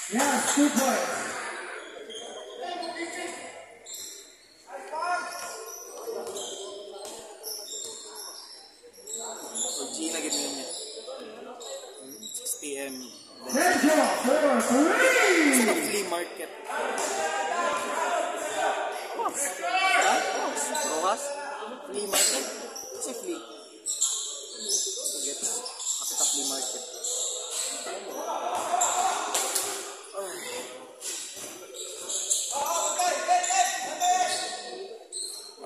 Yes, 2 points. Gina, give me 6 p.m. Central for 3! Flea market. Rojas? Flea market? What's a flea? Forget. Kapit flea market.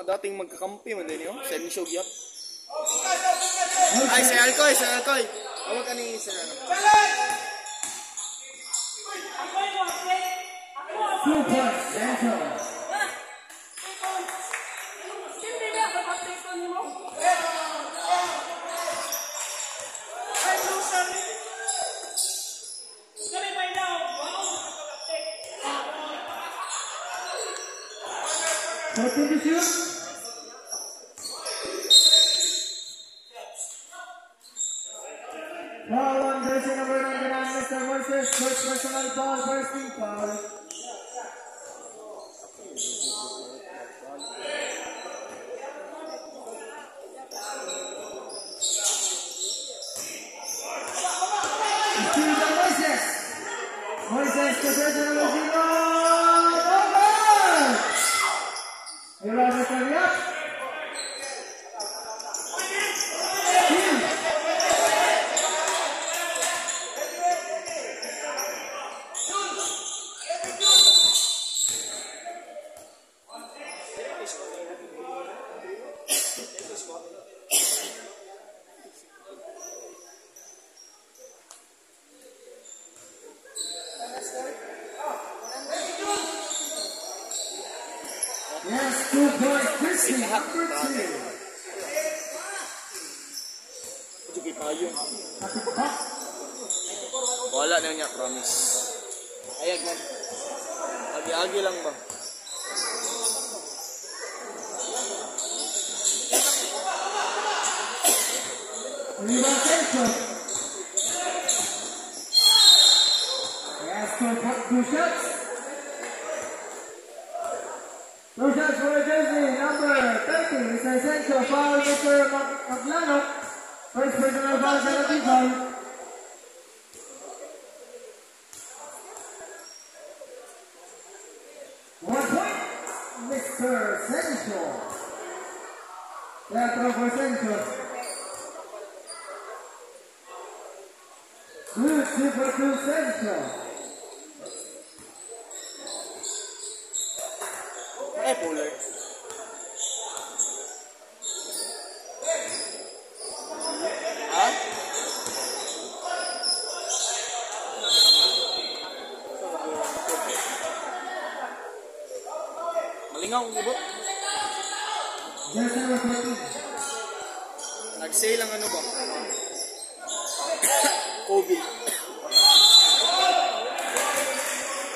Dating magkakampi man din yun. Semi-show gyap. Ay, Sir Alcoy, Sir Alcoy. Awag ka ni Sir ano. 2 points, Central. Foul on jersey number 99, Mr. Moises. First personal foul, first team foul. Steven Moises. Moises to jersey number 0. Over! Here are Mr. Yap. Yes, 2 points, Christy, number 2. Wala na niya, promise. Ayag man. Agi-agi lang ba? Rebound Central. Yes, 2 shots. 2 shots for jersey number 30, Mr. Central. Foul, Mr. Maglanok. First personal foul, penalty foul. Mr. Central. Teatro for Central. Good, 2 for 2 Central. Eh, puller. Ha? Malingaw ang ibot. Yes, number 14. Nag-say lang ano ba? COVID.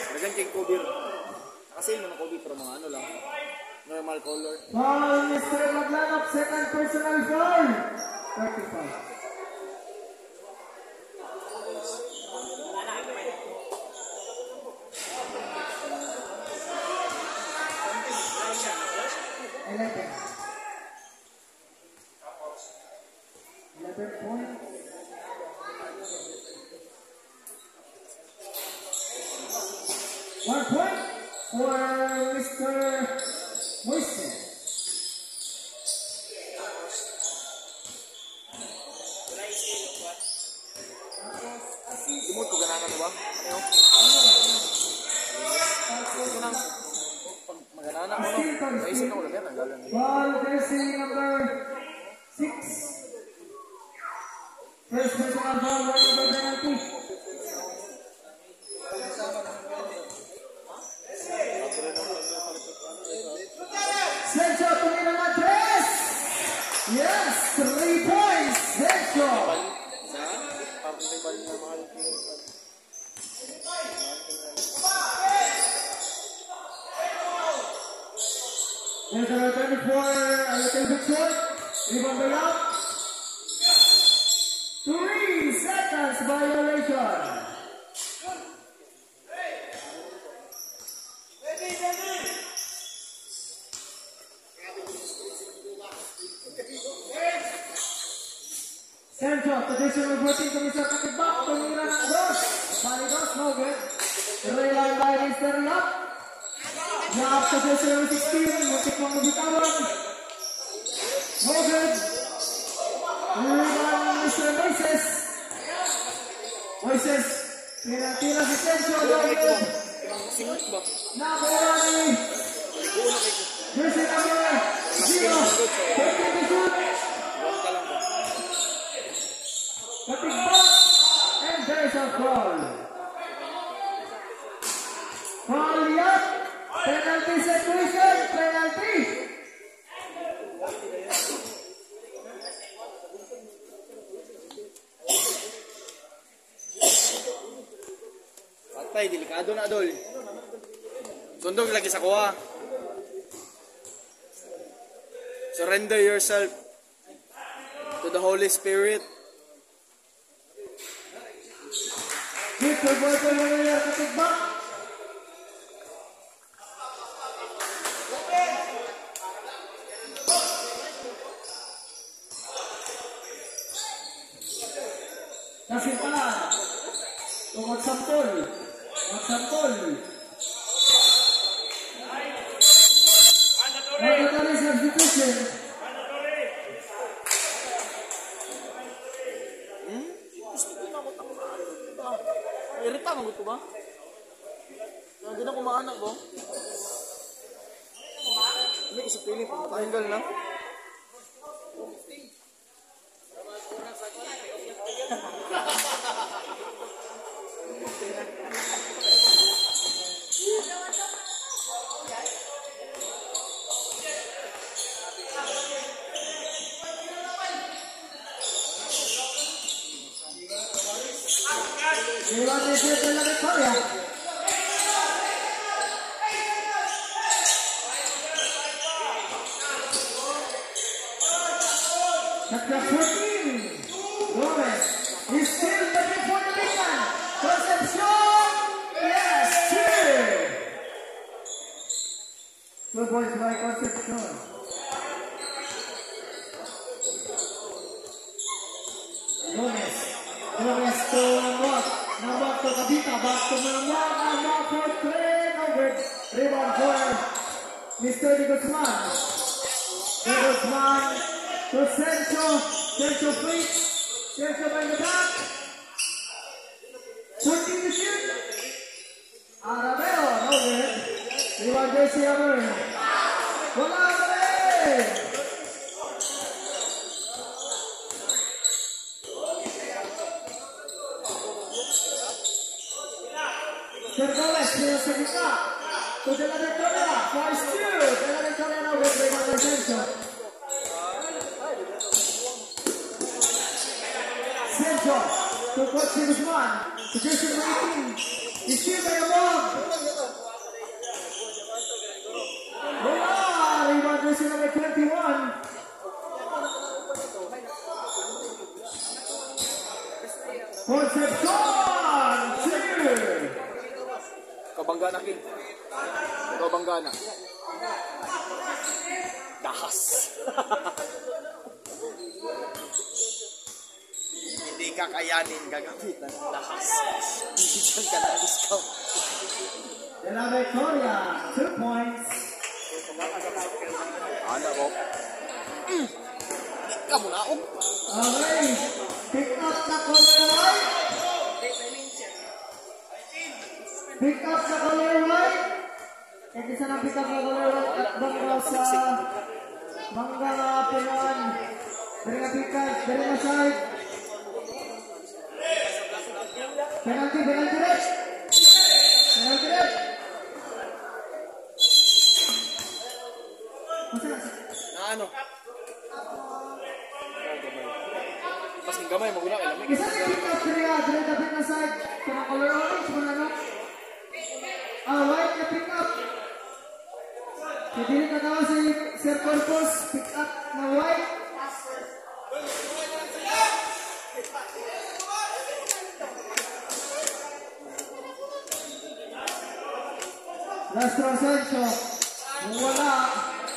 Talagang kay COVID. Kasi yung mga COVID pero mga ano lang. Normal color. Foul, Mr. Maglanok. Second personal foul. 35. Imod ko ganahan ba? Ano? Ito nang seconds. Naisip ako lang yan, ang galang. Ball jersey number 6. First personal foul, 1 over penalty. Sencho, tumira na 3! Yes, 3 points! Sencho! There's number 24, a little bit short. Rebound by up. 3 seconds violation. Central, traditional 14 Commissioner Katibak, tumira ng dos. Palidos, no good. Relying by Mr. Lap. Lap, traditional 16, mutik mong mabitawan. No good. Relying Mr. Moises. Moises, tira si Central, no good. Nakuha ni jersey number 0. 13 to shoot. Katibak, and there's a foul. Foul yet. Penalty situation, penalty. Patay, delikado na, Adol. Sundog lagi sa kuha. Surrender yourself to the Holy Spirit. Victor Boyko Manila Katibak. Nasimpan. Magsampol. Mandatory substitution. Irita mo gusto ba? Hindi na kumaanak ko. Hindi kasi piling pa matanggal na. Iwan di siya pala Victoria. Chapter 14. Gomez is still looking for the big man. Concepcion. Yes, 2. 2 points by Concepcion. Gomez to Namwak. Namwak to Kabita. Back to Namwak. Namwak for 3. No good. Rebound for Mr. De Guzman. De Guzman to Sencho. Sencho free. Sencho by the back. 14 to shoot. Arabero. No good. Rebound jersey number. Wala pa rin. Sir Gomez, nila sa gitna. To De La Victoria, force 2. De La Victoria now with rebound by Sencho. Sencho to Coach De Guzman. To jersey number 18. Is still by Amog. Wala! Rebound jersey number 21. Concepcion! 2. Kabangga na, King. Kabangga na. Dahas. Hindi kakayanin gagamit ng dahas. Bibigyan ka na discount. De La Victoria, 2 points. Ano ko? Ikaw mo na ako. Okay, pick up na color white. Pick up sa color white. And isa na pick up na color at bangga sa Mangga na Punan. Dari na pick up, dari na side. Penalty red. Penalty red. Ano? Mas ng gamay, maguna kay lamig. Isa na pick up dari na pick na side. Kaya color orange mo na no? White na pick up. Jadi na tawa si Sir Corpus, pick up na white. Last Rosencio, wala.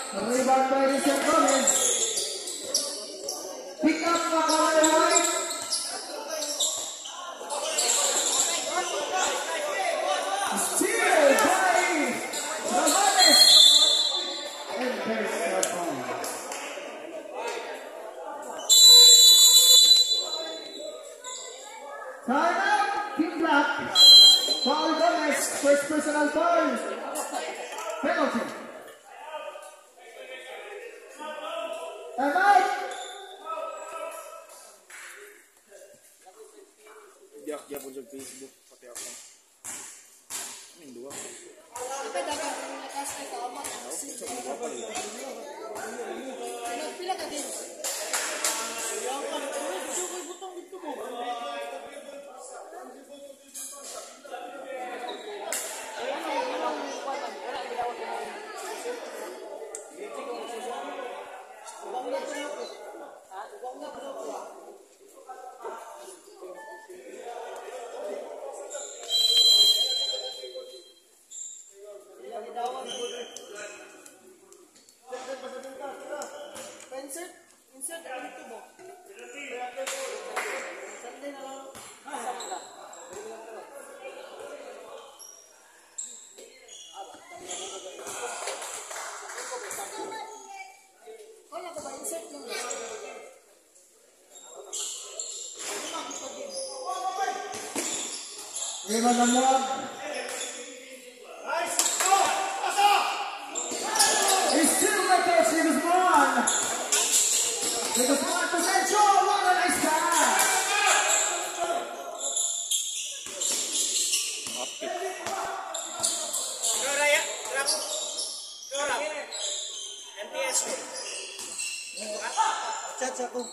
Rebound by Sir Gomez. Pick up na color white. Steal by Ramones. And there's the foul. Time out, Team Black. Foul Gomez, first personal foul. Penalty. Time out. Dia pun sa Facebook pati ako. Amin dua. Apa dapat komunitas kita amat? Pila ka din? Yang kan itu ko butang dito mo. Insert ang dito mo. Sandali na lang. Wala ko ba insert lang? Lima na muwag. He's still like that, si Guzman. Si Guzman to Sancho, what a nice pass.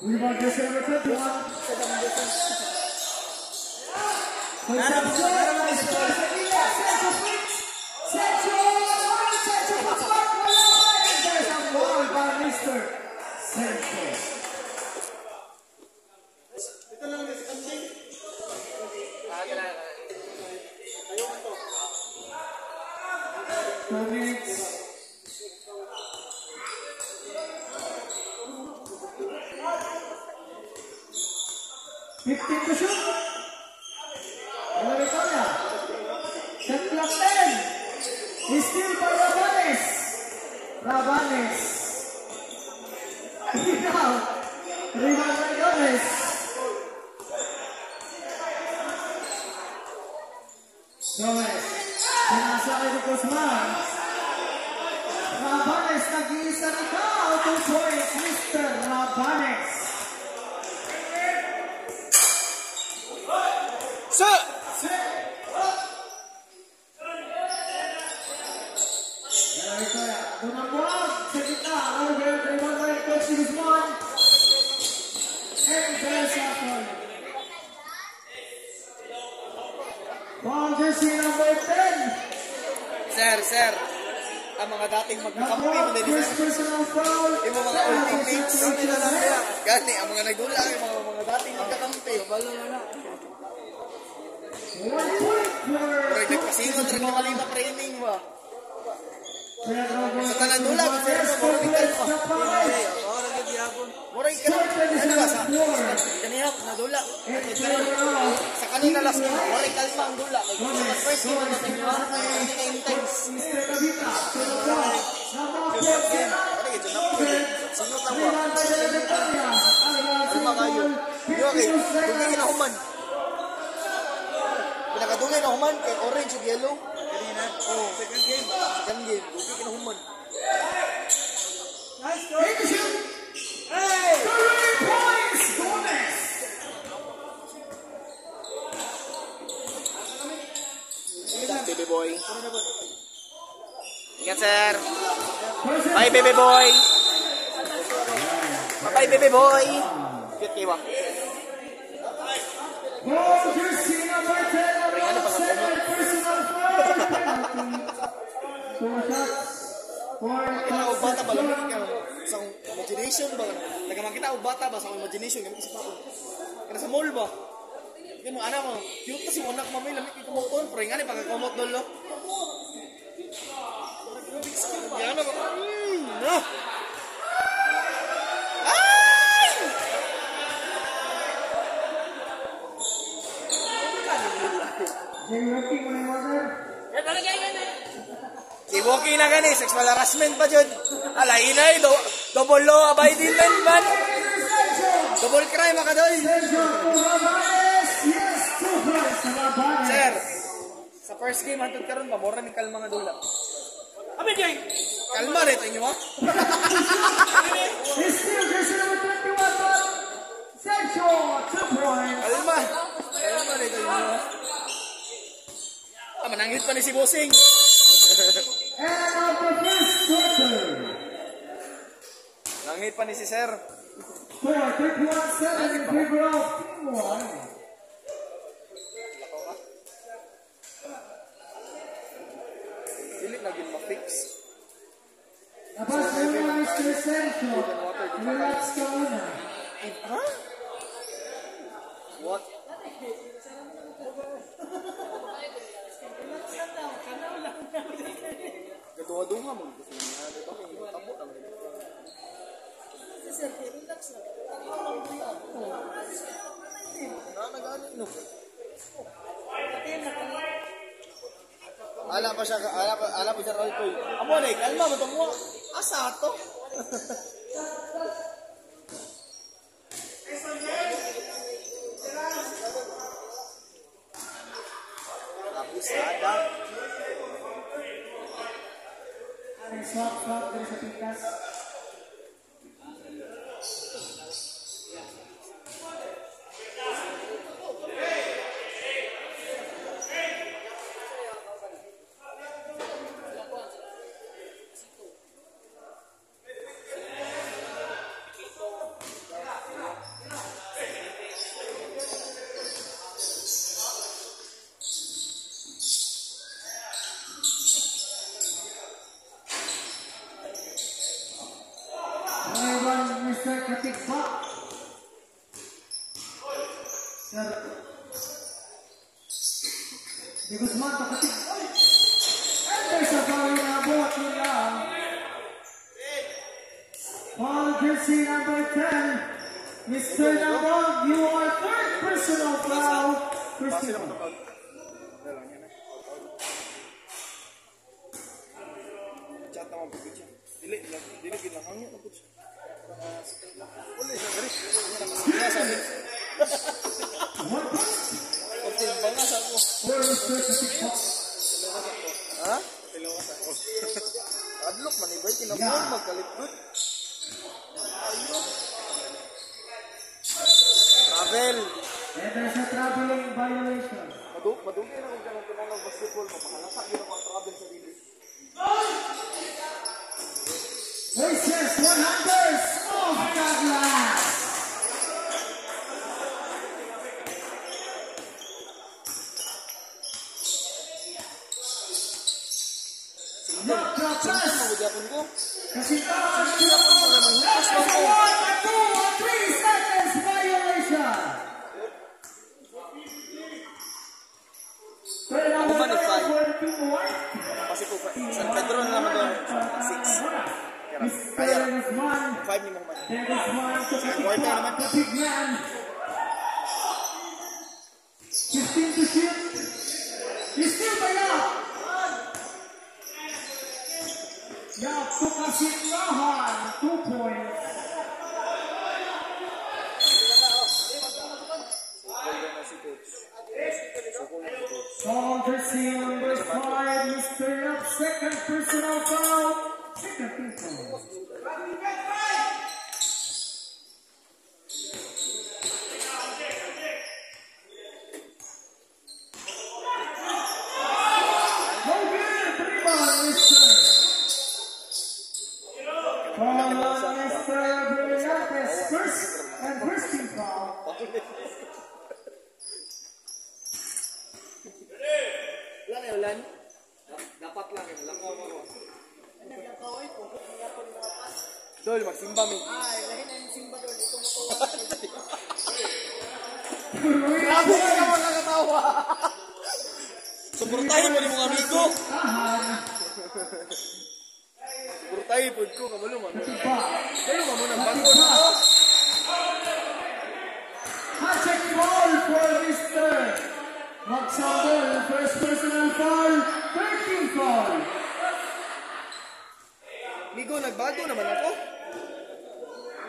Rebound by number 21. Fifteen to shoot. Victoria. Shot clock 10. He's still by Rabanes. Rabanes. Now, rebound by Gomez. Gomez. Sinasakay ni Guzman. Rabanes nag-iisa na ka. 2 points, Mr. Rabanes. Sir! Unang buwag sa gitna. Over, rebound by Coach Guzman. And there's a foul. Foul jersey number 10. Sir. Ang mga dating magkakampi mo din, First sir. personal foul. Yung mga old teammates. Gani, ang mga nagdula, yung mga dating magkakampi. Balo na. 1 point for Pero nagpasingon, nagpakalima training ba? Sa tanan dula, pero morning ka pa. Morning ka ano ba sa? Kaniya, nadula. Sa kanina last game, morning kalma ang dula. Sa first game, ano tayo nyo? Hindi na intense. Mr. Davita. Sunod lang ba? Kalma kayo. Yung okay, dugay na human. Pinakadugay na human, kay orange o yellow. na. Oh, second game. Second game. Buti kinahuman. Nice go. Hit the shoot. Hey! 3 points, Gomez. Baby boy. Ingat, sir. Bye, baby boy. Bye, baby boy. Cute kayo ba? Oh, jersey number 10, number 7, personal foul. 4 shots. 4 Kita og bata ba shots. lamig ka sa imagination ba? Nagaman kita og bata ba sa imagination gamit sa taon. Kana sa mall ba? Yan mo ana mo. Cute kasi mo anak mamay lamig ikaw mo ton, pero ngani pagkakomot dolo. Yan na ba? No. Jay-Rocky mo na mother. Si Woki na gani, sexual harassment pa dyan. Alay inay, double law abiding man. Double crime makadoy. Sergio Rabanes. Yes, 2 points sa Rabanes. Sir, sa first game hantod karon ba mora ni kalma nga dula. Abi Jay. Kalma rin inyo ha. He's still jersey number 21. Sergio, 2 points. Kalma. Kalma rin inyo ha. Manangit pa ni si Bossing. And of the first quarter. Nangit pa ni si Sir. Score 31-7 in favor of Team 1. Dili lagi ma-fix. Labas mo na Mr. Sergio. Relax ka muna. Ha? What? Gaduha-duha mo. Tabo na mo. Ala pa siya, ala pa siya alcohol. Amo na, kalma mo to mo. Asa to? Abusada. Swap dari sa pintas. Mr. Katikba. Sir. Di Guzman to Katikba. And there's a foul na buhat nila. Foul jersey number 10. Mr. Nabog, you are third personal foul. Christopher. Chat naman po siya. Dili kinahangyo na po siya. Uli sa gari. Wala sa amin. Pagtimbang nga sa ako. For Mr. Katikba. Ha? Tilawas ako. Adlock man ibay. Kinapon magkalipot. Ayun. Travel. And there's a traveling violation. Madugay na kung ganang tunang basketball. Mapakalasa yun ako ang travel sa dili. Races 100s of Douglas. Not the pass. Magyapon ko. Kasintahan Magyapon ko naman. Hukas lang ko. 3 seconds violation. Pero ang Human is five. more. Kasi po, San Pedro na naman doon. 6. Kaya, 5 ni Muhammad. Quarter naman. 15 to shoot. He's still by up. Now, Tukasitlahan, 2 points. Foul jersey number 5, Mr. Mr. Yap, second personal foul. Second personal. Lang eh, ulan. Dapat lang eh, lang ako. Dol, magsimba mi. Ay, lahin na yung simba doon. Ito mo to. Grabe ka naman nakatawa. Suportahin mo ni mga amigo. Suportahin po ko, kabalo man. Kayo mo muna, bago na ako. Hat-trick ball for Mr. Magsambol, first personal foul, 13th foul. Migo, nagbago naman ako.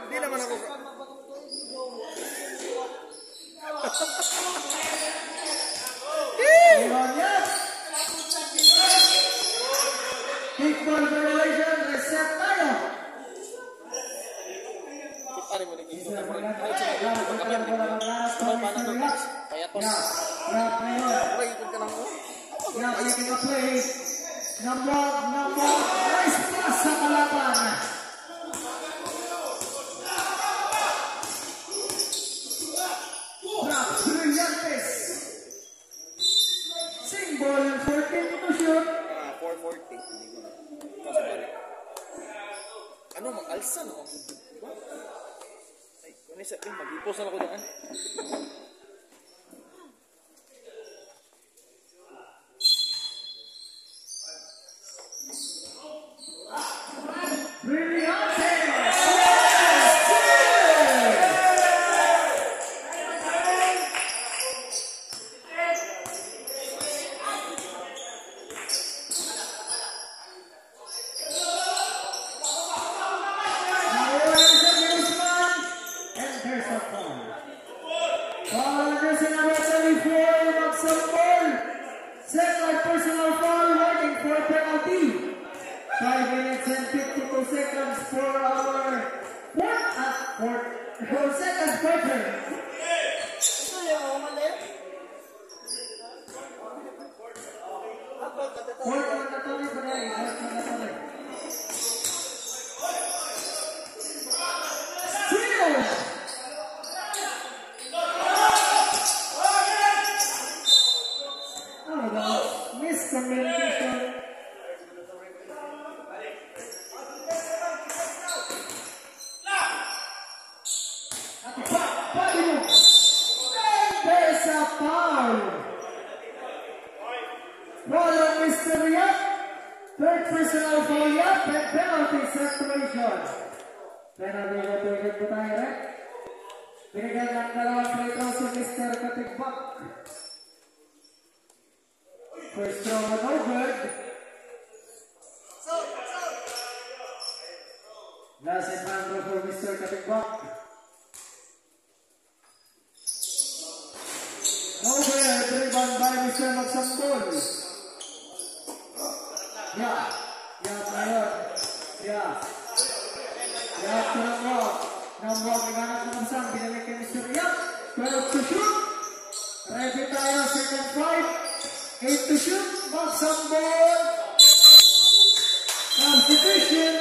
Hindi naman ako. Ayun yan. Kickball violation, reset tayo. Ano mo naging ito? Kaya to. Grab ngayon. Ay, ikot ka lang mo. Grab making a play. Number, nice pass sa kalaban. Grab, Brillantes. Symbol, 14 to shoot. 440. Ano, mag-alsa na ako. Diba? Ay, kung isa, mag-ipos na ako daan. Second personal foul, waiting for a penalty. 5 minutes and 52 seconds for our second quarter. Ito yung mali. Fourth mandatory pa rin. Fourth mandatory. Steal! Ano ba? Miscommunication. There's a foul. Follow Mr. Yap. Third personal foul Yap and penalty separation. Penalty na tuwid po tayo rin. Binigyan ng dalawang free throw si Mr. Katigbak. First throw na no good. Last and final for Mr. Katigbak. Over, driven by Mr. Magsambol. Yeah. Ngayon. Yeah. to Namrog. Namrog, iganap ng isang, binalik kay Mr. Yap. 12 to shoot. Ready tayo, second fight. 8 to shoot. Magsambol. Substitution.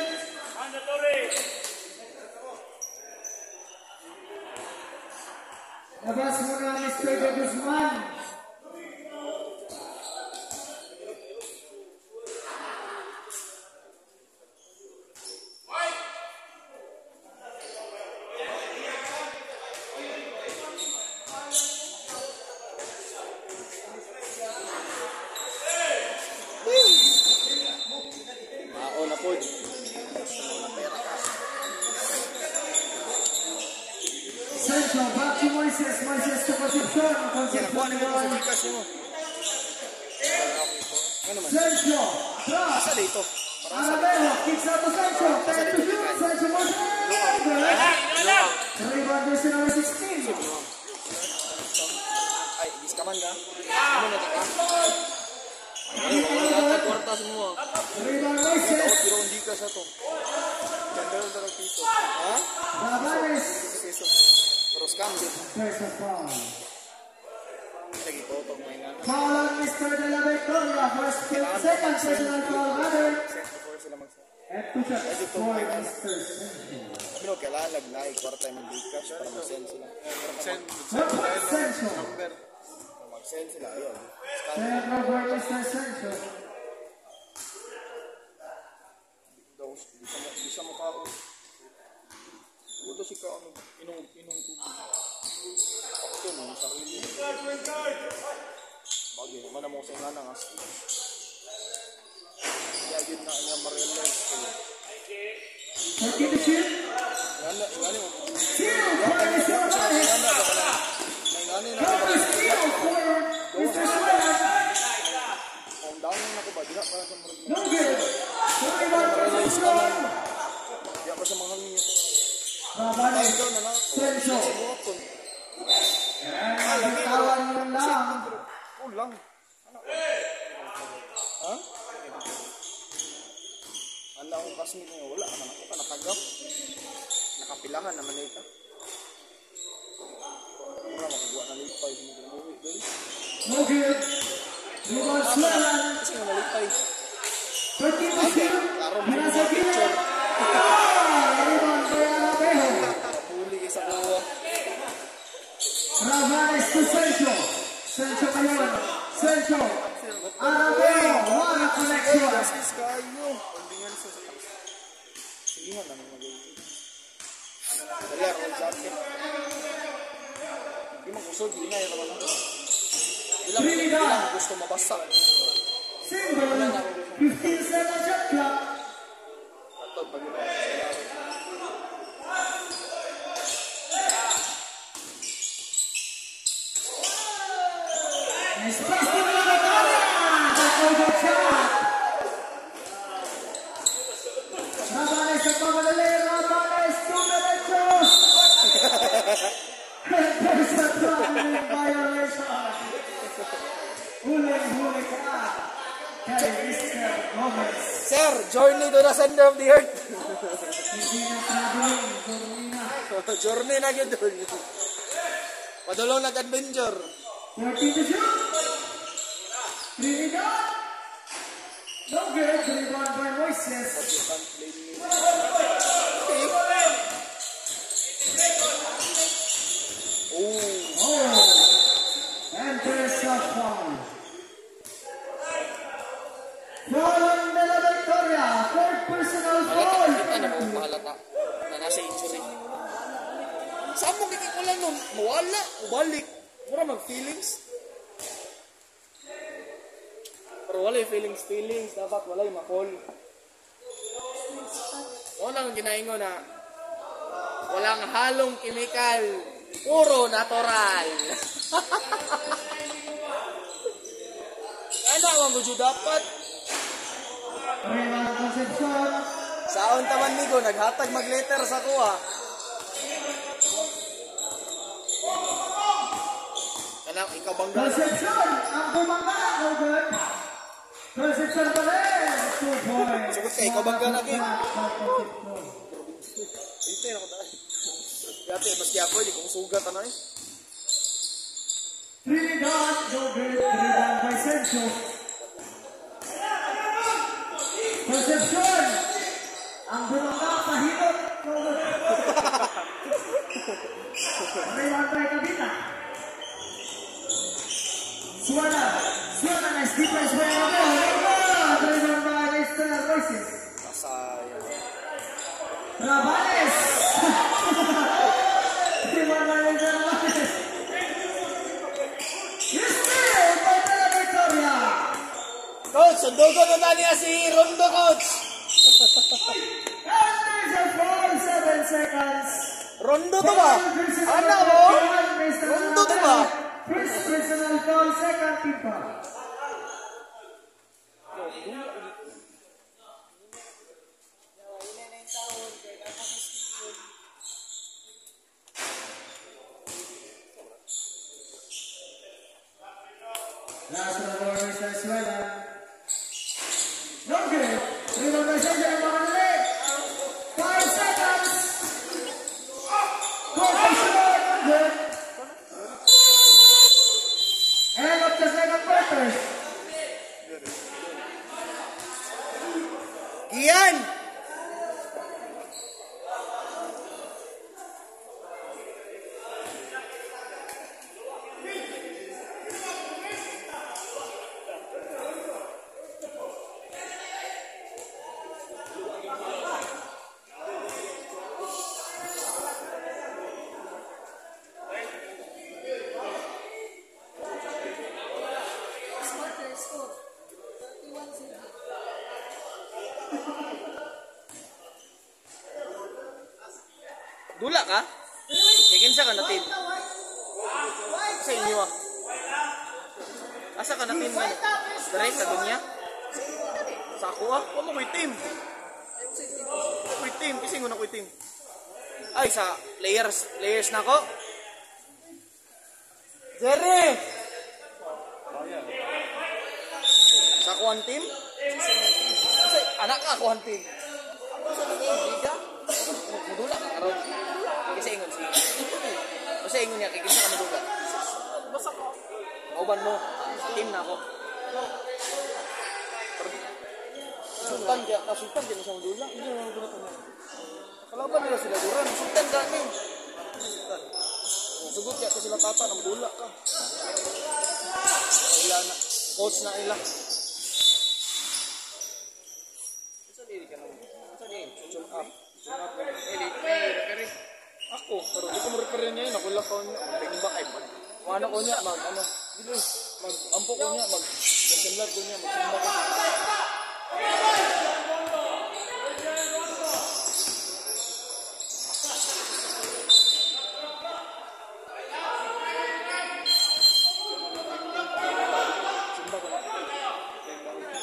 Labas muna Mr. De Guzman. Na po. Central, back to Moises. Moises to Concepcion. Concepcion ngayon. Central, drop. Sa dito. Arabelo, kicks out to Central. 10 to shoot. Central Moises. Rebound versus number 16. Ay, dis ka man ka. Ano na tika? Ay, kwarta sa sa to. Ganda yung dalawang piso. Ha? Rabanes. Piso. Pero scam din. There's a foul. Lagi totog may nga. Foul on Mr. De La Victoria. Second personal foul rather. Set before sila mag-set. And 2 shots for Mr. Sencho. Pero kailangan nag-like para tayo mag-cash para mag-send sila. Sencho. Mag-send sila. Ayun. Second over Mr. Sencho. Di siya makaon. Buto si ka ano. Inong tubig. Ito no, sarili. Bagay naman na mo sa nga nga. Kaya yun na nga ma-realize ko. Taking the shoot. Ingani mo. Steal for Mr. Rabanes. Ingani na. Counter steal for Mr. Suelan. Ang down na ako ba? Diha para sa mga. No good. 21 versus 1. Diha pa sa mga hangin. Rabanes. Sencho. And bitawan mo lang. Ulang. Ha? Anda akong kasmit ngayon. Wala ka na nakagap. Nakapilangan naman ito. Wala makagawa na lipay. No good. Rebound Suelan. Kasi nga malipay. 13 to shoot. Mula sa gilid. Rebound kay Arabejo. Kapuli isa ko. Rabanes to Sencho. Sencho ngayon. Sencho. Arabejo. What a connection. Sis kayo. Pagdingan sa taas. Silingan namin mag-iwi. Dali roll jacket. Hindi mag-usod. Hindi na yung naman. Ilang gusto mabasa. Single. 15-7 shot clock. Ito, pag-iba. Nice pass to the Victoria. That's a good shot. Rabanes sa pamadali. Rabanes to the Lechos. There's a traveling violation. Huli ka. Kay Mr. Gomez. Sir, journey to the center of the earth. Hindi na traveling. Dormina. Journey na yun doon. Padulong nag-adventure. 14 to shoot. Trinidad. No good. Rebound by Moises. Oh. And there's a foul. Foul on De La Victoria. Third personal foul. Ano mo mahalata na nasa injury. Saan mo kikikulan nun? Mawala. Ubalik. Mura mag-feelings. Pero wala yung feelings. Dapat wala yung makol. Wala nang ginaingo na walang halong chemical. Puro natural. Ano ang gusto dapat? Rebound Concepcion. Saon taman nigo naghatag mag-letter sa kuha. Kanang ikaw bang Concepcion. Ang bumangga. No good. Concepcion pa rin. 2 points. Sagot ka, ikaw bang ganagin? Concepcion. Ito ako dahil. Dati, maski ako, hindi kong sugat ano eh. Trinidad. No good. Rebound by Sencho. Concepcion. Ang bumangga. Pahilot. No good. Rebound by Cavita. Suana nice defense by Arabejo. Rebound by Mr. Moises. Masaya. Rabanes. Rebound by Mr. Rabanes. Steal by De La Victoria. Coach, sundugo na niya si Rondo, coach. And there's a foul, 7 seconds. Rondo to ba? Ano mo? Rondo to ba? First personal foul, second team foul. Last one for Mr. Suela. No good. Rebound by Sencho, mga kanali. Dula ka? Kaya kinsa ka na team? Sa inyo ah. Asa ka na team man? Direct sa dunya? Sa ako ah? Ano ko team? Ako team, kasi ko na ko team. Ay, sa layers na ko. Jerry! Sa kuhan team? Kasi anak ka kuhan team. Liga? Mudula ka karon. Kasi ingon siya. Kasi ingon niya, kikinsa ka madula. Basta ko. Mauban mo. Team na ako. Sultan kaya sa madula. Hindi naman ko na ito. Kalaban nila sila duran. Sultan kami. Sultan. Sugot kaya sila tata ng madula ka. Wala na. Coach na ila. Saan dili ka naman? Saan dili? Tune up. Tune up. Referee. Ako. Pero di ko mo-referee niya yun. Ako lang ko niya. Mag-bang ay mag. Ano ko niya. Mag-ampo ko niya. Mag-simlat ko niya. Mag-simlat ko niya.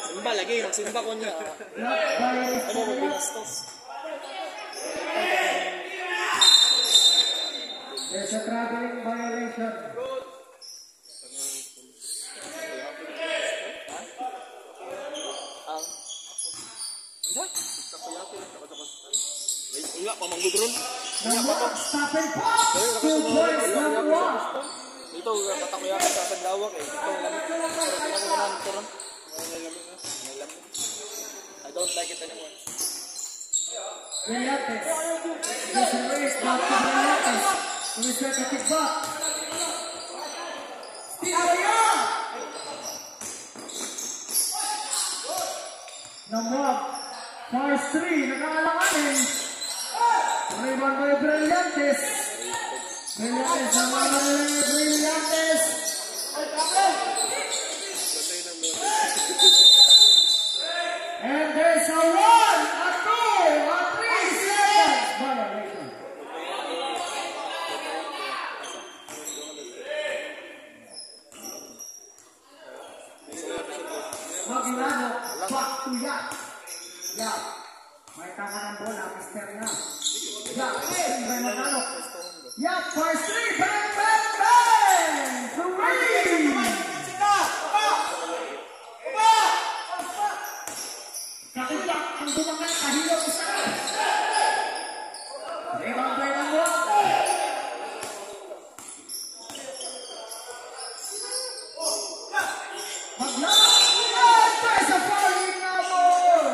Simba lagi. Magsimba ko niya. Ano ko binastos? There's a traveling violation. Wala pa manggudron. Stop and pop! 2 points, number 1. Dito patakuyakan sa Sadlawak eh. Dito lamig. Pero pinagkukunan ito ron. I don't like it anymore. Brillantes. This is race back to Brillantes. Mr. Katikba. Still number 1. First 3. Nakalanganin. Rebound by Brillantes. Brillantes. Naman Brillantes. And there's a 1, a 2, a 3 seconds violation. Maglano, back to Yak. Yak. May tama ng bola, Mr. Na. Yak, may magano. Yak, first 3, bang, bang, bang! 3! Kakiyak ang bumangan, kahilo ko sa rebound by number 1. Maglaro! There's a foul in number!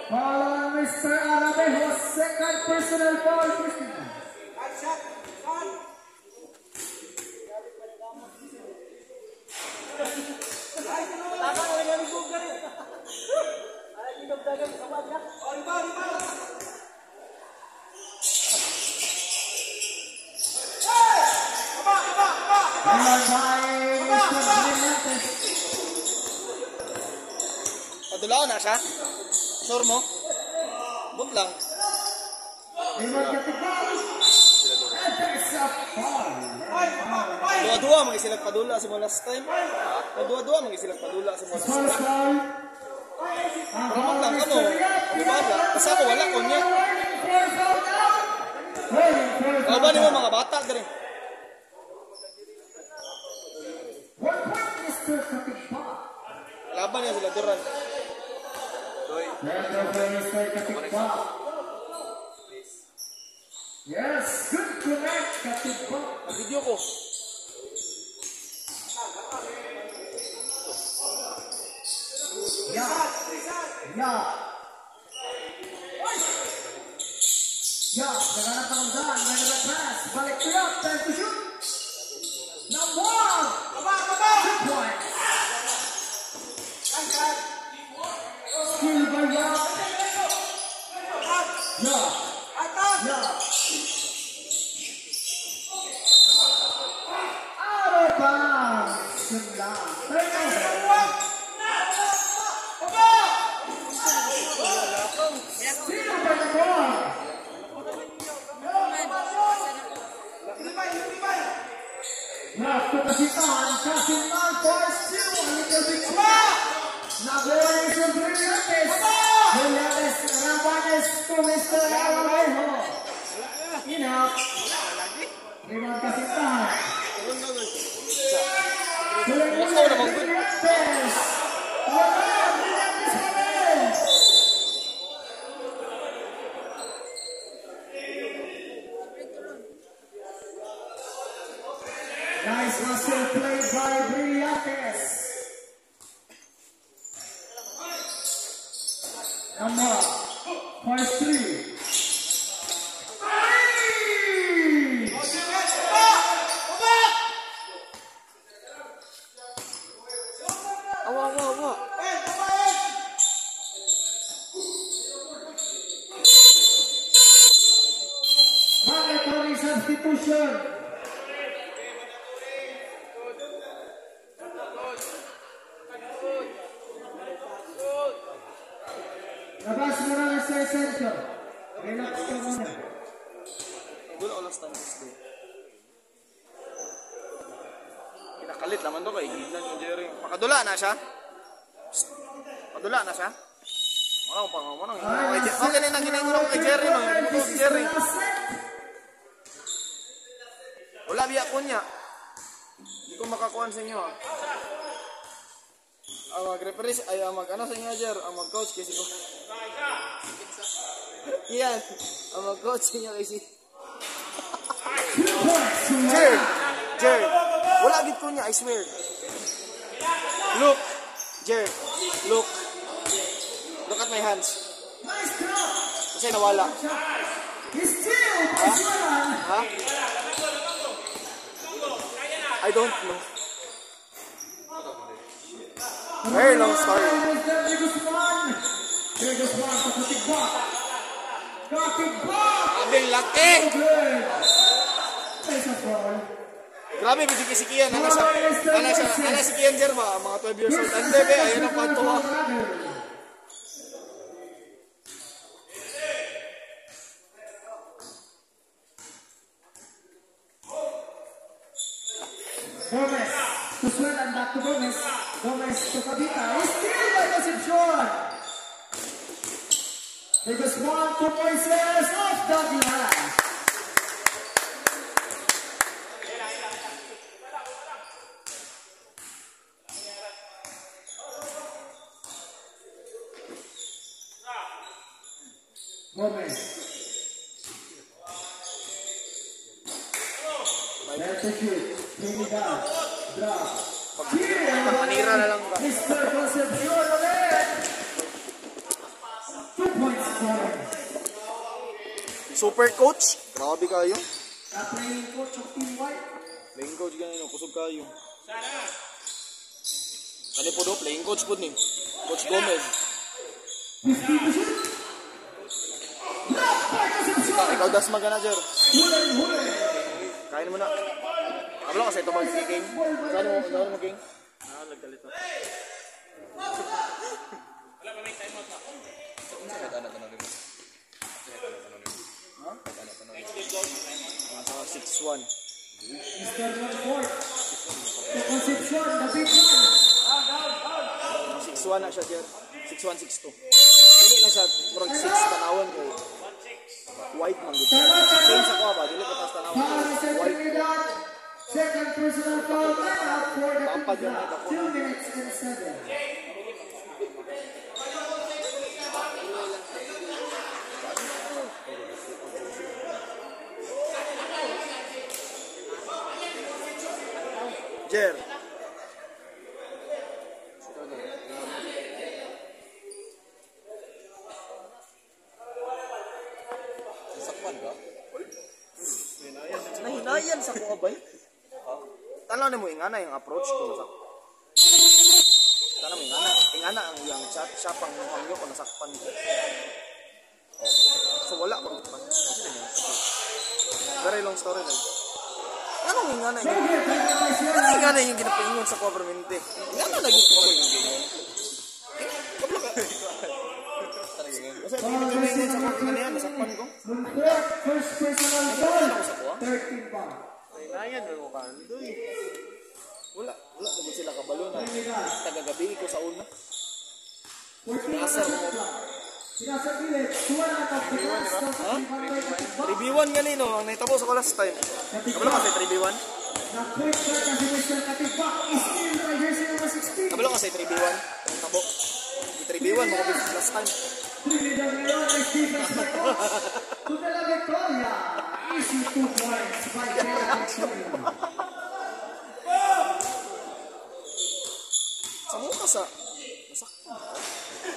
Foul on Mr. Arabejo's second personal foul. Padulao na siya? Sure mo? But lang. Dua-dua mag-isilag padula sa mo last time. Dua-dua mag-isilag padula sa mo last time. Ramon lang kamo. Wala. Basta ako wala ko niya. Laban mo mga bata dere. Laban niya sila duran. Yes, good connect, Katikba. Video ko. Yeah. Naghanap ang daan, may nag-pass. Balik to up, time to shoot. Number 1. 2 points. Skill by Yak. Out of bounds. Good lang. Still by the ball. Number 43. Awa, awa, awa. Mandatory substitution. Labas mo na sa essential. Relax ka muna. Wala ko last time this day. Kinakalit naman to kay Gignan yung Jerry. Pakadula na siya. Psst. Pakadula na siya. Manang pang manang. Okay na nang ginaguro kay Jerry no. Yung kay Jerry. Wala biya ko niya. Hindi ko makakuha sa inyo. Ang mag-referee ay ang mag-ano sa inyo, Jer. Ang mag-coach kasi ko. Yan. Ang mag-coach sa inyo kasi. Jer! Jer! Wala gid ko niya, I swear. Look! Jer! Look! Look at my hands. Kasi nawala. Ha? I don't know. Very long story. Abing laki! Grabe, bigyan si Kian. Ano si Kian, Jer ba? Mga 12 years old. Ande, be, ayun ang pantuwa. Gomez to Sweat and back to Gomez. Gomez to Kabita. He's still by Concepcion. Biggest one to Moises of Douglas. Gomez. Let's shoot. Trinidad. Drop. Panira na lang ba? Mr. Concepcion ulit. 2 points scoring. Super coach? Grabe kayo. Playing coach of Team White. Playing coach ganyan, kusog kayo. Kani po do, playing coach po ni. Coach Gomez. 50 to shoot. Block by Concepcion. Ikaw das magana, Jer. Huli. Kain mo na. Ablo kasi ito mag-king. Saan mo king? Ah, nagdalit na. Wala pa may time out na. Saan ka tanong rin mo? Ha? Nasa 6-1. Mr. Longford. To Concepcion, the big one. 6-1 na siya, Jer. 6-1, 6-2. Dili lang siya, murag 6 tanawan ko. White man gud. Change sa ko ba? Dili ko tas tanawan. White. Second personal foul out for the Team 2 minutes and 7. Jer. Sakpan ka? Nahinayan sa ko abay. Tanaw na mo ingana yung approach ko sa. Tanaw mo ingana ang yung chat siya pang hangyo ko nasakpan ko. Oh. So wala ko pa. Very long story na. Anong ingana yun? Anong ingana yung ginapaingon sa government eh? Ingana lagi ko ako yung ganyan. Kablo ka. Kasi pinapaingon sa government yan, nasakpan ko. First personal foul, 13 pa. Ayan, mo ka. Wala naman sila kabalo na. Tagagabi ko sa una. Nasar mo. Sinasabilit, suwan at pagbigas ng Katibang 3v1 ganino, ang naitabo sa last time. Kabalo kasi 3v1? Na-quick shot kasi Mr. Katibang is in by jersey number 16. Kabalo kasi 3v1? Ang tabo. 3v1, makabit last time. Trinidad ngayon ay defense by coach. To the La Victoria. Easy 2 points by Jerry. Sa mukha sa... 2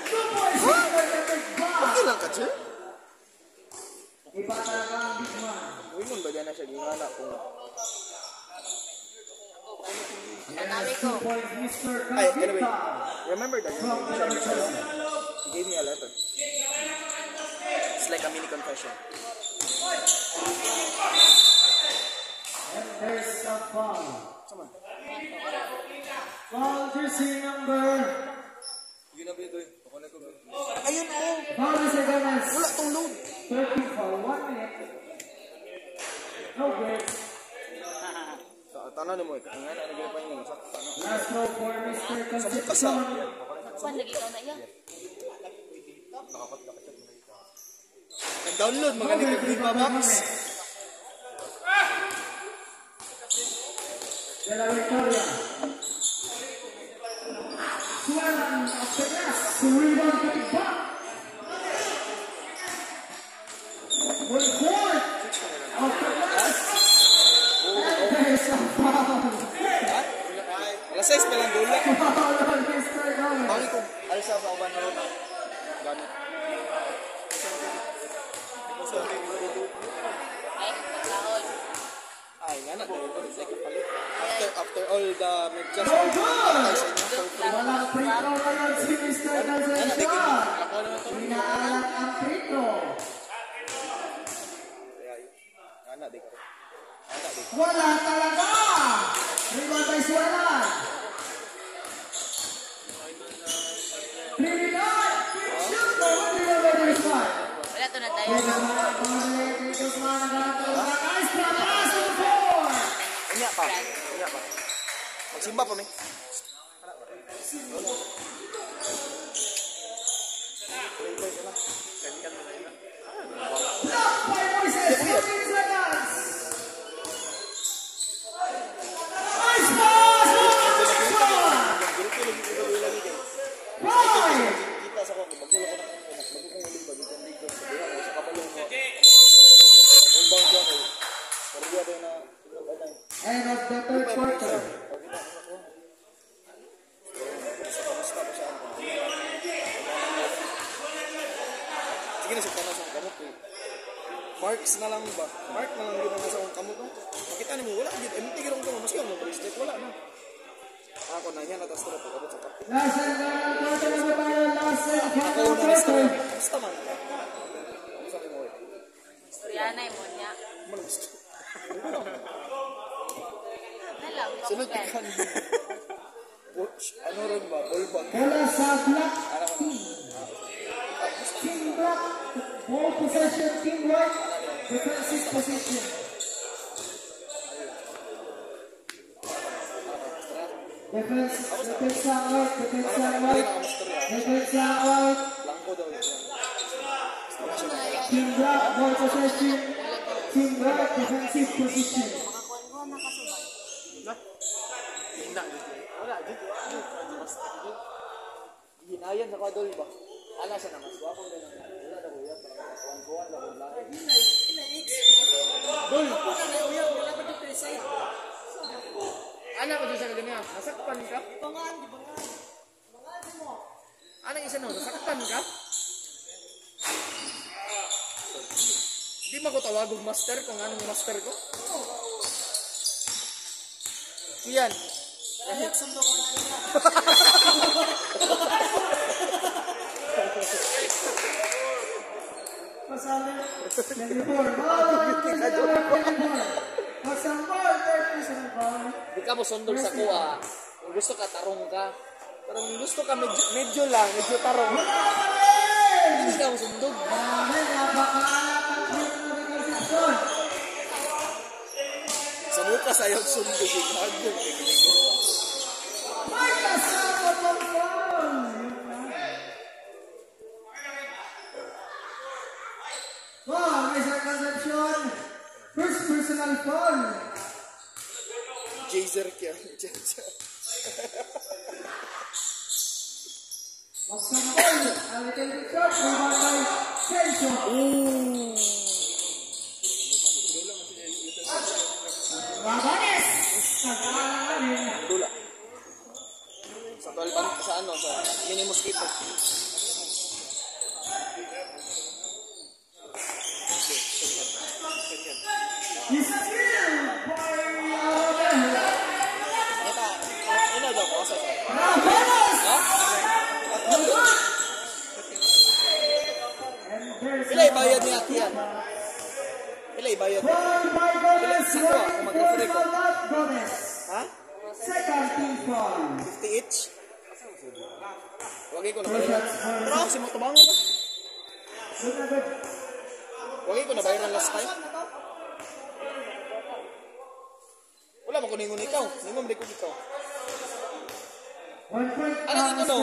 points by na siya gingana kung Tatawi ko. Mr. ay anyway, Kabita. remember that he gave me a letter. It's like a mini confession. And there's a foul. Come on. Foul jersey number. Yun na ba ito? Ayun oh! Foul is against Wala tong load! 30 for 1 minute. No break. Tangan mo eh. Nga na, naging pa yun. Last throw for Mr. Concepcion. Saan lagi ikaw na iya? Nag-download mga nag-Viva Max. De la Victoria. Suelan after that. Rebound to the back. With fourth after that. And there's a foul. Alas 6 pa lang dula. Foul on Mr. Gomez. Bali ko. Alas sa uban na rin. Gamit. Ay, pagkaon. Ay, nga na. After all the medyas. No good! Walang free throw ngayon si Mr. Concepcion. Inaalat ang free throw. Ana, di ka. Wala talaga! Rebound by Suelan. Trinidad! Shoot no! Rebound by Rizwan. Wala to na tayo. Guzman nagkakaroon ng ice trap. Pass to the floor! Unya pa. Unya pa. Magsimba pa, me. Blocked by Moises. 14 seconds. Ice pass! Five! Kita sa ko, magkulo ko na magkukong ulit ba dito dito sa diha sa kabalong mo. Umbang siya ko. Perdiya tayo na End of the third quarter. Sige na sa tanas ang kamot ko. Marks na lang ba? Mark na lang yun ang nasa akong kamot ko. Makita niyo mo, wala yun. Empty girong ko. Maski ako bracelet, wala na. Ako na yan, atas na pagkabot sa kapit. Last and final quarter na ba tayo? Last and Ako final na basta. quarter. Basta man. Sabi mo eh. Storyanay mo niya. Ano gusto? Nalang, Sunod kapag. ikan. Ano rin ba? Ball bag. Bola sa black Ano ko na? team black. Ball possession, team white. Defensive position. Defense ang white. Defense ang white. Defense ang white. Blanco daw yun. Team black, ball possession. Team white, defensive position. Makakuha na kasubay. Wala, dito. Ginayan sa kadol ba? Ala siya naman. Wapang ganun. Wala na kuya. Kuwan lang. Wala. Dol! Wala pa dito sa side. Ana ko dyan sa ganyan. Nasakpan ka? Bangaan, di bangaan. Bangaan mo. Anong isa no? Nasakpan ka? Di mo ko tawagog master kung anong master ko? Iyan. Kahit sundo ko na nila. Pasali. 24. Ball, personal 24. Pasang ball, personal ball. Di ka mo sundol sa kuha. Kung gusto ka, tarong ka. Pero kung gusto ka, medyo lang, medyo tarong. Hindi ka mo sundog. Dahil napakaalat ang team ng Concepcion. Sa mukha sa'yo, sundog yung hagod. May kasama pang foul. Foul, Mr. Concepcion. First personal foul. Jazer kya. Magsampol. A little bit short. Rebound by Celso. Rabanes. Nagkakaroon. Dula. Sa 12 sa ano, sa mini mosquito. Mr. Pila ibayad niya yan? Pila ibayad? Sino ako mag-referee ko? Ha? Second team foul. 50 each? Wagi ko na bayaran. Pero kasi mo tubangon ba? Wagi ko na bayaran last time. Wala mo ko ningon ikaw. Ningon balik ko ikaw. 1 point Ano ito no?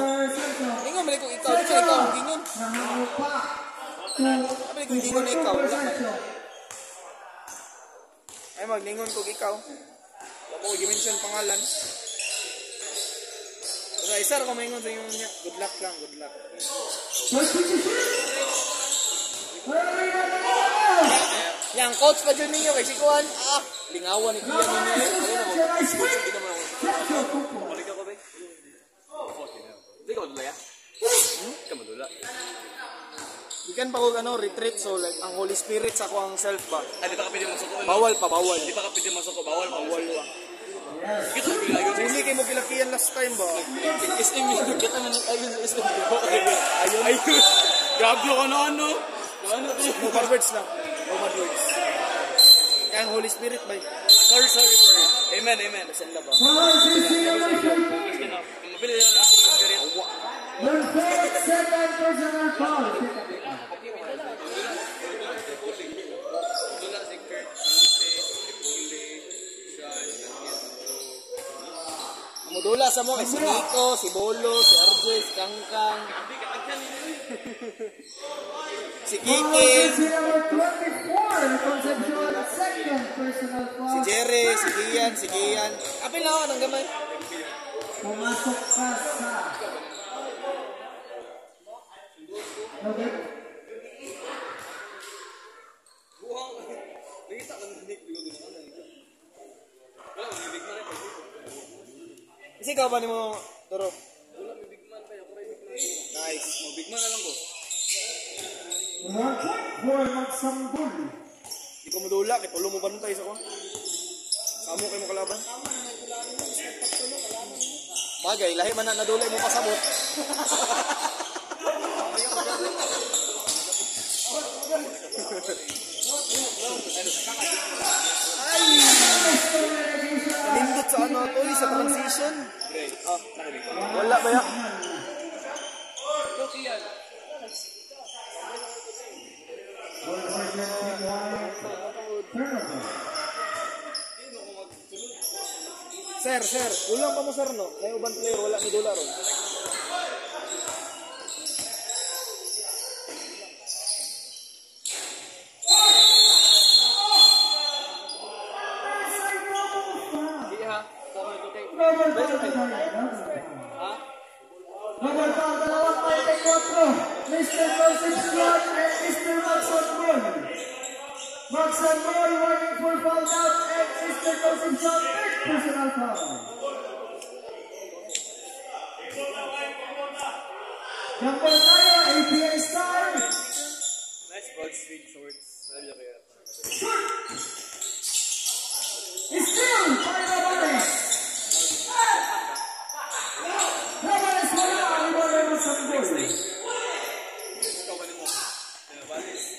Ningon balik ko ikaw. Ito ikaw ang gingon. Nahango pa. Balik ko gingon na ikaw. Wala ka. Ay magningon ko ikaw. Wala ko i-mention pangalan. Pero isa ra ko maingon sa inyo niya. Good luck lang, good luck. Yang coach pa dyan ninyo kay si Kuan. Lingawan ni Kuya ninyo. Balik ako ba? Hindi ka madula ya? Hindi ka madula. Ikan pa ko retreat so like ang Holy Spirit sa ako ang self ba. Di pa ka pwede masuko. Bawal pa, bawal. Di pa ka pwede masuko. Bawal pa. Kita hindi kayo mo kilakiyan last time ba? SM yun. Kita na ayun sa SM. Ayun. Gablo ka na ano. No bad words lang. No bad words. Kaya ang Holy Spirit ba? Sorry. Amen. Saan na ba? Mabili na lang sa Spirit. Second personal foul. Dula si Kurt. Mudula sa mo kay si Nico, si Bolo, si RJ, si Kangkang. Si Kiki, si Jerry, si Kian. Apil na ako ng gamay. Pumasok ka sa... Okay. Kasi ikaw ba ni mo, Toro? Nice. Big man na lang ko. 1 point for magsanggol. Di ko mudula, kay tulo mo bantay sa ko. Samo kayo mo kalaban. Bagay, lahi man na nadulay mo pasabot. Ay! Nindot sa ano to, sa transition. Wala ba yan? Sir, ulang pa mo sir no? May uban player, wala ni dolar ron. Number 2, Mr. Concepcion and Mr. Magsanggol. Magsanggol warning for foul out and Mr. Concepcion third personal foul. Number 9, API Star. Nice broad street shorts. Sabi kaya. Still, para Rabanes. Rabanes wala, iba na Magsanggol. Ikaw ba mo? Balis.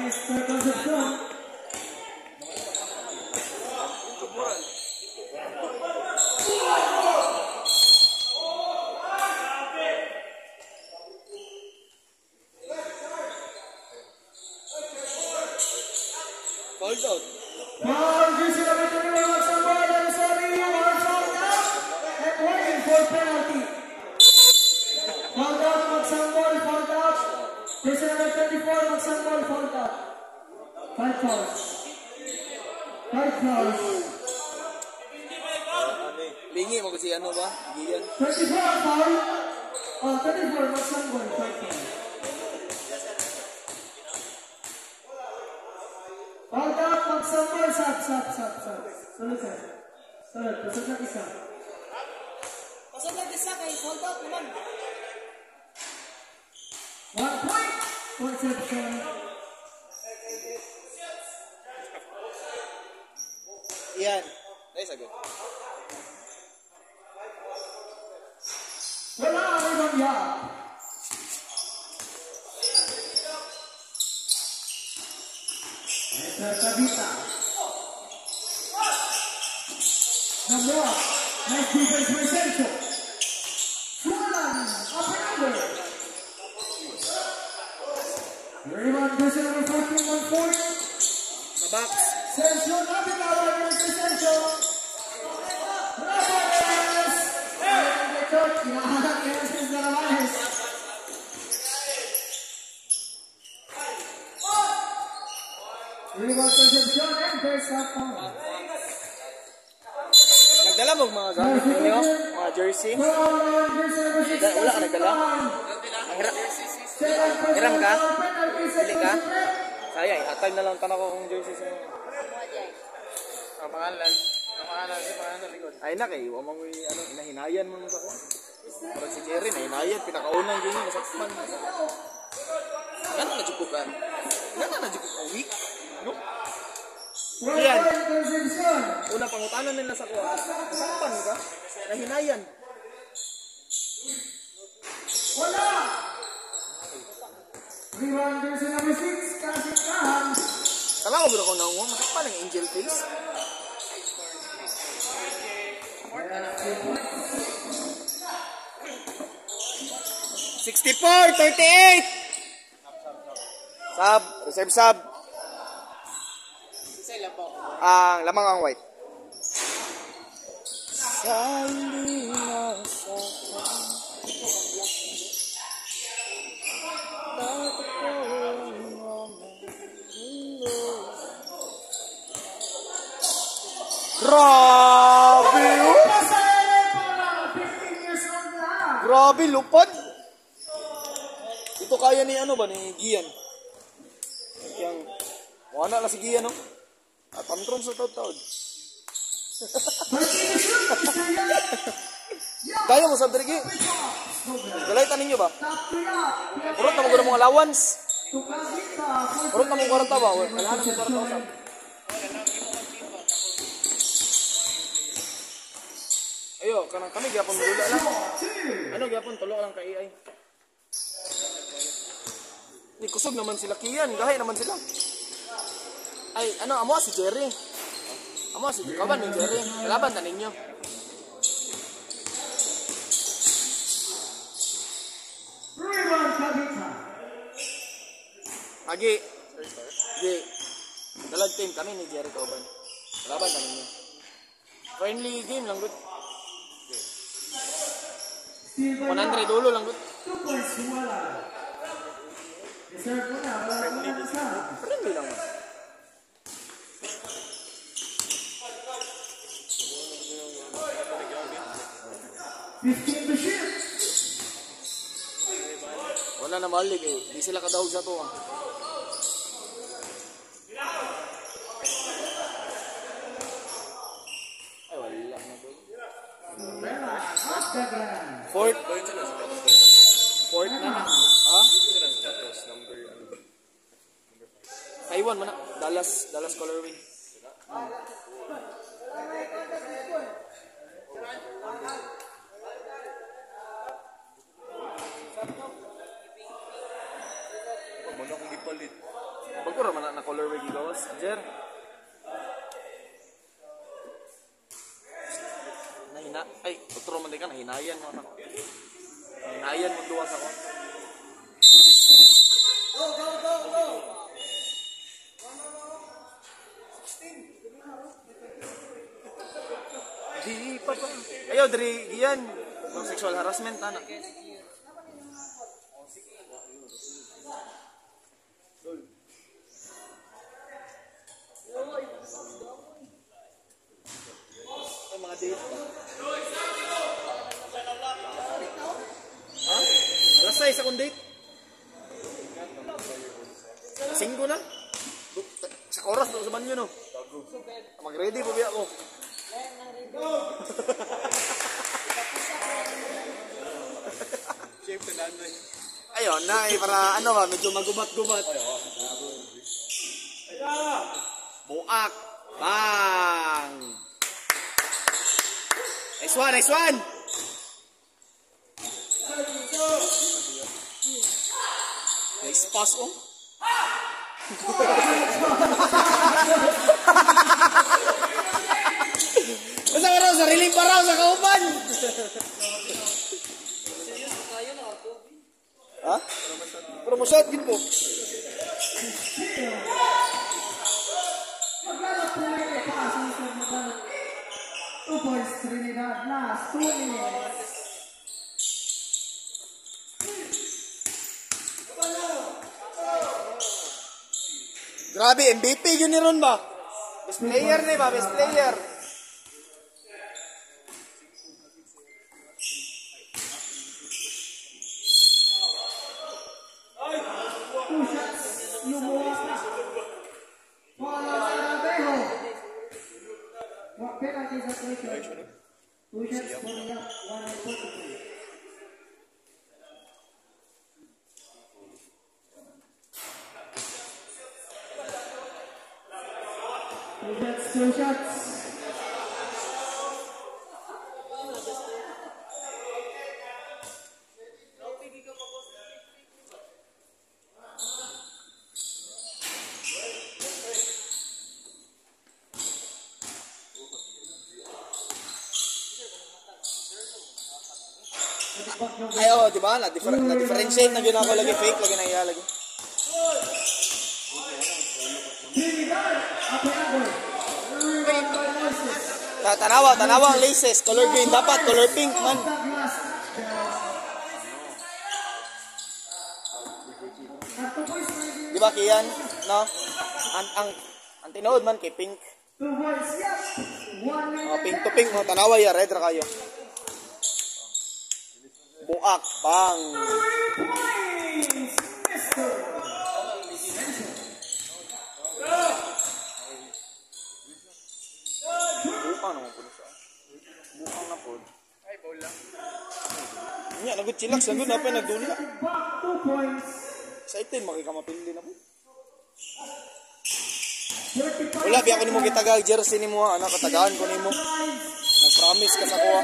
Mr. Concepcion. Called out. Foul, this is a victory of Magsanggol. I'm sorry, you are fouled out and warning for penalty. Fouled out, Magsanggol, fouled out. This is number 24, Magsanggol, fouled out. 5 fouls. 5 fouls. Lingi mo kasi ano ba? Giyan. 24 foul. 24, Magsanggol, 5 fouls. Fouled out, Magsanggol, sub. Sunod sir. Pasok na isa. Pasok lang isa kay hold out naman. 1 point. Concepcion. Yan. Ay, sagot. Wala ang ibang yan. Mr. Tabita. Number 1. Nice defense by Sergio. Sualan. Up and under. Rebound versus number 14, 1 point. Sa box. Sergio Tabita versus Sergio. Rabanes. Inahanap niya si Rabanes. Rebound perception and first half point. Nagdala mo mga gamit ninyo? Mga jersey? Wala ka nagdala? Hiram ka? Bili ka? Sayang, hatag na lang tanong ko kung jersey sa inyo. Ang pangalan? Ang pangalan sa likod. Ay na kay, huwag mong inahinayan mo sa ko. Parang si Jerry, nahinayan, pinakaunang ganyan, nasakman. Gano'n na jukukan? Gano'n na jukukan? Week? No? Yan. Una pangutanan nila sa kuha. Nasakpan ka? Nahinayan. Wala! Rebound versus number 6, Kasintahan. Tama ko ko na mo, masakpan ang angel face. $64-38. Sub, reserve sub. Ang lamang ang white. Grabe! Grabe, lupad! Ito kaya ni ano ba, ni Gian? Yang, wala na si Gian, no? At pantron sa taod-taod. Kaya mo sa Drigi? Galaitan ninyo ba? Kurot na mo gano'ng mga allowance? Kurot na mong kwarta ba? Wala na mong kwarta usap. Ayo, kanang kami gyapon dula lang. Ano gyapon tulo lang kay AI. Ni kusog naman sila Kian, gahay naman sila. Ay, ano, amo si Jerry. Amo si kaban ni Jerry. Laban ta ninyo. Agi. Dalag team kami ni Jerry kaban. Laban ta ninyo. Friendly game lang gud. 100 ulo lang gud. 2 points wala. Reserve ko na, wala ko na isa. Friendly lang man. $15 to shoot. Wala na malig eh. Di sila kadawag sa to ah. Ay wala na to. Fourth. Fourth na na. Ha? Taiwan man na. Dallas colorway. Muna akong ipalit. Pagkura man na colorway gigawas. Jer. Nahina. Ay, otro man di ka. Nahinayan mo. Nahinayan mo duwas ako. Di pa pa. Ayaw, dari yan. Sexual harassment, anak. Ay, mga date ba? Ha? Alas 6 akong date. 5 na. Sa oras sa banyo, no? Mag-ready po biya ako. Ayun na eh, para ano ba, medyo magubat-gubat. Buak. Bang! Nice one, nice one! face pass oh. Basta ka raw, sariling pa raw sa kauban. Ha? Promotion din po. Maglalap po lang yung pass. Maglalap. 2 points, Trinidad. Last 2 minutes. Grabe, MVP yun ni Ron ba? Best player ni ba? Best player. Two shots. Lumuwas na. Palabeho. Penalty situation. 2 shots for the up. 1-42. Two shots. Ay, oh, di ba? Na-differentiate na ginawa ko lagi fake, lagi na iya lagi. Tanawa ang laces, color green dapat, color pink man. Di ba kiyan, no? Ang tinuod man kay pink. Pink to pink, no? Tanawa ya, red ra kayo. Buak, bang. Buang naman po siya. Buang na po. Ay, bowl lang. Nga, nagutsilak. Sagod na pa nagdula. 2 points. Sa itin, makikamapili na po. Wala, biya ko ni mo kitagag. Jersey ni mo, anak, katagaan ko ni mo. Nag-promise ka sa kuha.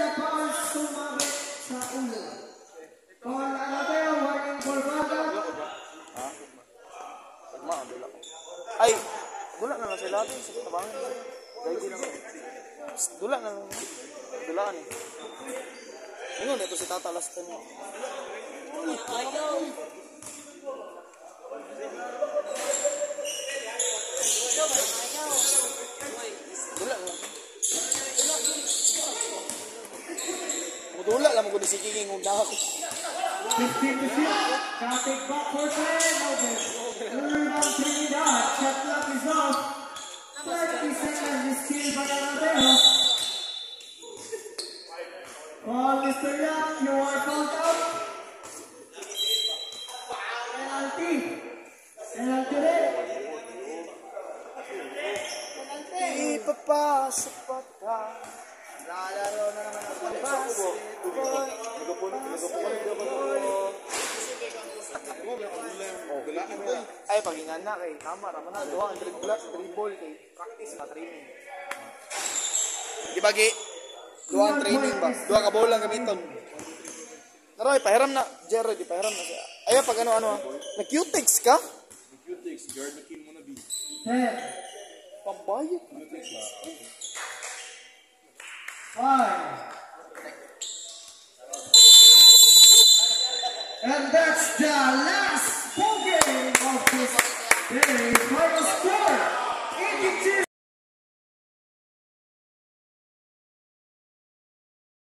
Ay, dula na lang sila natin. Sige, tabangan. Gagi lang. Dula na lang. Dulaan eh. Ingon, ito si Tata last time. Dula lang. Mudula lang mo kung nasikingin kung dahak. 15 to shoot. Traffic back for 10. Over. Urban Trinidad. Shot clock is off. 30 seconds is still Palabeho. Call Mr. Young. You are called out. Penalty. Penalty rin. Ipapasok pa ka. Lalaro na naman ang basketball. Ay, pag-ingan na kay tama naman na. Duwang dribble kay practice na training. Di ba, Gi? Duwang training ba? Duwang ka lang gamiton. Naroy, pahiram na. Jared, pahiram na siya. Ay, pag ano-ano. Nag-Q-Tex ka? Nag-Q-Tex, guard na kin mo na B. 10. Pambayot. 5.